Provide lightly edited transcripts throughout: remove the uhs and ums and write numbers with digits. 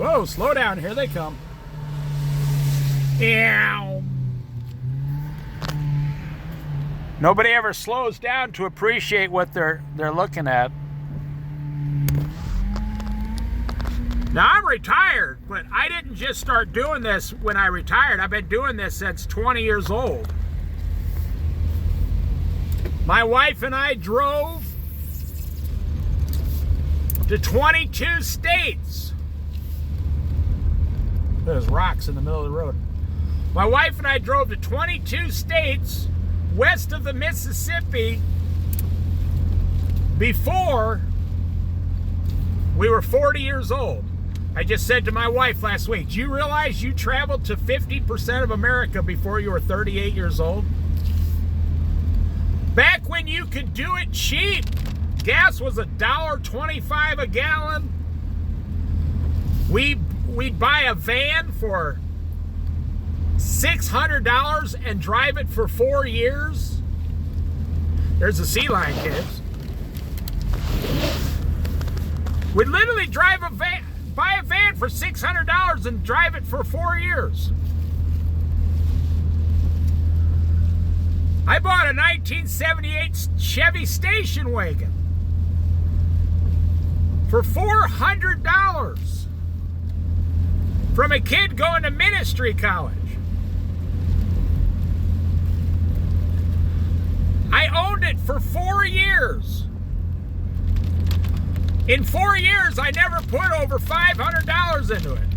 Whoa, slow down. Here they come. Ew. Nobody ever slows down to appreciate what they're looking at. Now, I'm retired, but I didn't just start doing this when I retired. I've been doing this since 20 years old. My wife and I drove to 22 states. There's rocks in the middle of the road. My wife and I drove to 22 states west of the Mississippi before we were 40 years old. I just said to my wife last week, do you realize you traveled to 50% of America before you were 38 years old? Back when you could do it cheap, gas was $1.25 a gallon. We'd buy a van for $600 and drive it for 4 years. There's the Sea Lion, kids. We'd literally buy a van for $600 and drive it for 4 years. I bought a 1978 Chevy station wagon for $400 from a kid going to ministry college. I owned it for 4 years. In 4 years, I never put over $500 into it.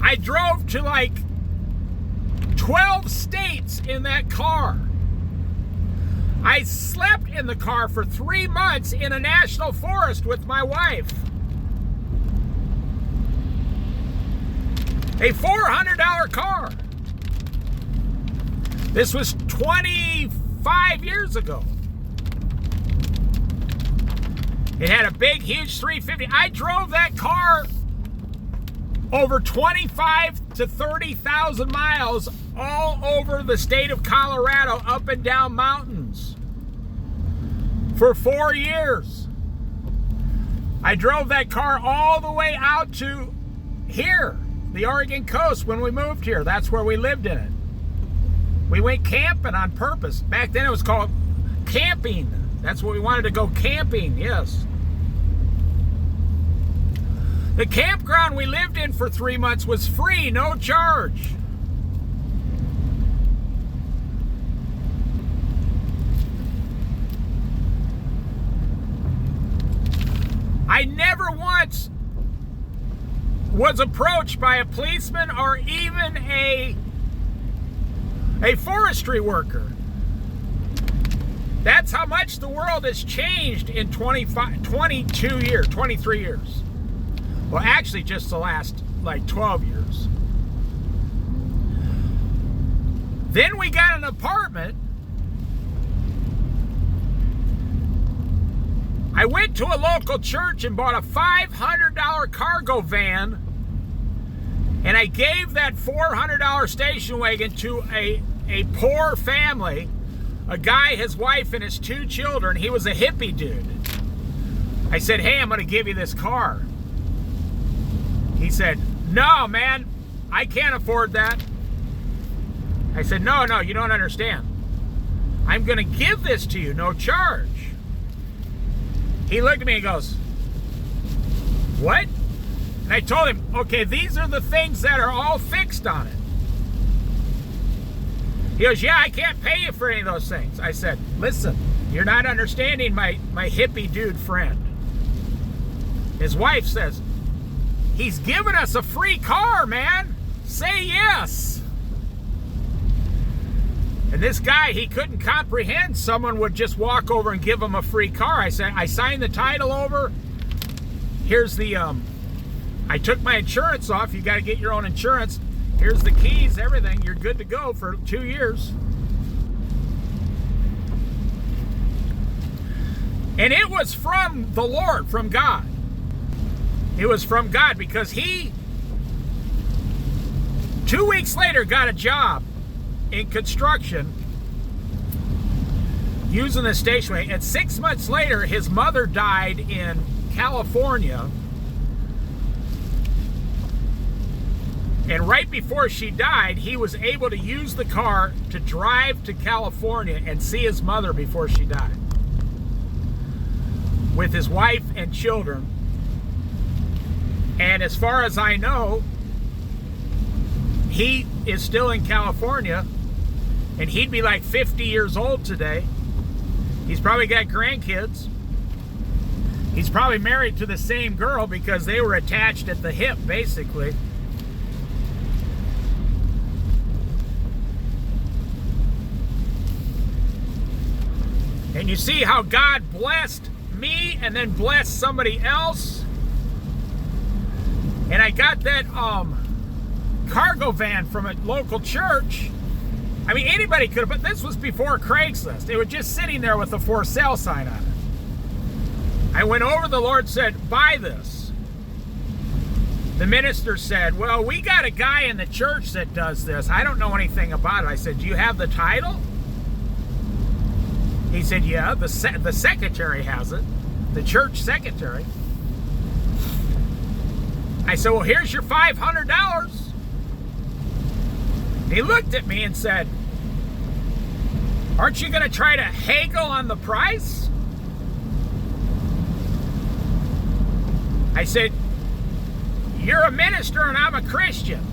I drove to like 12 states in that car. I slept in the car for 3 months in a national forest with my wife. A $400 car. This was 25 years ago. It had a big, huge 350. I drove that car over 25 to 30,000 miles all over the state of Colorado, up and down mountains for 4 years. I drove that car all the way out to here, the Oregon coast, when we moved here. That's where we lived in it. We went camping on purpose. Back then it was called camping. That's what we wanted to go camping, yes. The campground we lived in for 3 months was free, no charge. I never once was approached by a policeman or even a forestry worker. That's how much the world has changed in 23 years. Well, actually, just the last, 12 years. Then we got an apartment. I went to a local church and bought a $500 cargo van, and I gave that $400 station wagon to a poor family, a guy, his wife, and his 2 children. He was a hippie dude. I said, hey, I'm going to give you this car. He said, no, man, I can't afford that. I said, no, you don't understand. I'm going to give this to you, no charge. He looked at me and goes, what? And I told him, okay, these are the things that are all fixed on it. He goes, yeah, I can't pay you for any of those things. I said, listen, you're not understanding my hippie dude friend. His wife says, he's giving us a free car, man. Say yes. And this guy, he couldn't comprehend someone would just walk over and give him a free car. I said, I signed the title over. Here's the, I took my insurance off. You got to get your own insurance. Here's the keys, everything. You're good to go for 2 years. And it was from the Lord, from God. It was from God, because he, 2 weeks later, got a job in construction using the station wagon. And 6 months later, his mother died in California. And right before she died, he was able to use the car to drive to California and see his mother before she died, with his wife and children. And as far as I know, he is still in California, and he'd be like 50 years old today. He's probably got grandkids. He's probably married to the same girl because they were attached at the hip, basically. And you see how God blessed me and then blessed somebody else. And I got that cargo van from a local church. I mean, anybody could have, but this was before Craigslist. It was just sitting there with a for sale sign on it. I went over, the Lord said, buy this. The minister said, well, we got a guy in the church that does this. I don't know anything about it. I said, do you have the title? He said, yeah, the secretary has it, the church secretary. I said, well, here's your $500. He looked at me and said, aren't you going to try to haggle on the price? I said, you're a minister and I'm a Christian.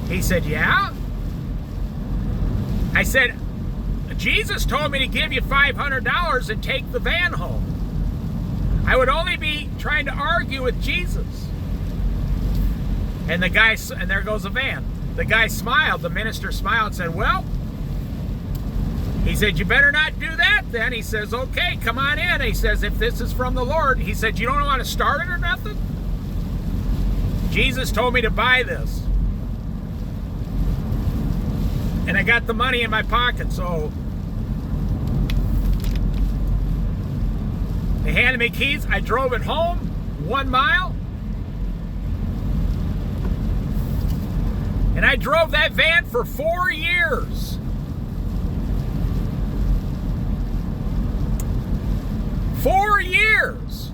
He said, yeah. I said, Jesus told me to give you $500 and take the van home. I would only be trying to argue with Jesus. And the guy, and there goes the van. The guy smiled, the minister smiled and said, well, he said, you better not do that then. He says, okay, come on in. He says, if this is from the Lord. He said, you don't want to start it or nothing? Jesus told me to buy this. And I got the money in my pocket, so they handed me keys. I drove it home 1 mile. And I drove that van for 4 years. 4 years.